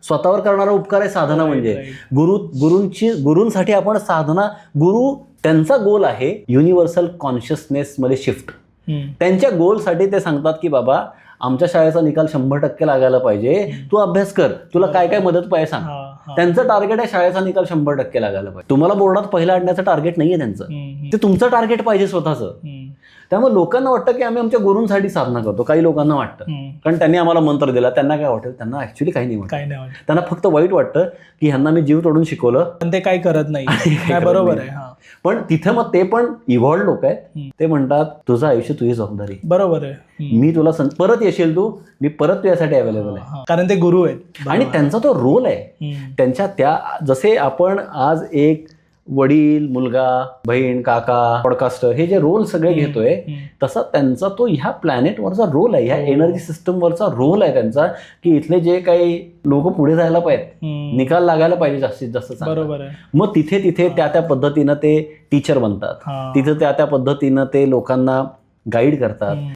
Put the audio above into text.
स्वतःवर करणारा उपकार आहे साधना. म्हणजे गुरूंसाठी आपण साधना, गुरु त्यांचा गोल आहे युनिव्हर्सल कॉन्शियसनेस मध्ये शिफ्ट. त्यांच्या गोलसाठी ते सांगतात की बाबा आमच्या शाळेचा निकाल 100% लागायला पाहिजे, तू अभ्यास कर, तुला काय काय मदत पाहिजे सांग. त्यांचं टार्गेट आहे शाळेचा निकाल 100% लागायला पाहिजे. तुम्हाला बोर्डात पहिला आणण्याचं टार्गेट नाहीये त्यांचं, ते तुमचं टार्गेट पाहिजे स्वतःचं. त्यामुळे लोकांना वाटतं की आम्ही आमच्या गुरूंसाठी साधना करतो. काही लोकांना वाटतं कारण त्यांनी आम्हाला मंत्र दिला, त्यांना काय वाटेल, त्यांना ऍक्च्युली काही नाही वाटत. त्यांना फक्त वाईट वाटतं की ह्यांना मी जीव तोडून शिकवलं पण ते काही करत नाही. बरोबर आहे. पण तिथे मग ते पण इव्हॉल्ड लोक आहेत, ते म्हणतात तुझं आयुष्य तुझी जबाबदारी. बरोबर आहे. मी तुला परत येशील तू, मी परत तुझ्यासाठी अवेलेबल आहे. कारण ते गुरु आहेत आणि त्यांचा तो रोल आहे. त्यांच्या त्या जसे आपण आज एक वडील, मुलगा, बहीण, काका, पॉडकास्टर हे जे रोल सगळे घेतोय, तसा त्यांचा तो ह्या प्लॅनेटवरचा रोल आहे, ह्या एनर्जी सिस्टमवरचा रोल आहे त्यांचा, की इथले जे काही लोक पुढे जायला पाहिजेत, निकाल लागायला पाहिजे जास्तीत जास्त. बरोबर आहे. मग तिथे त्या पद्धतीनं ते टीचर बनतात, तिथे त्या पद्धतीनं ते लोकांना गाईड करतात.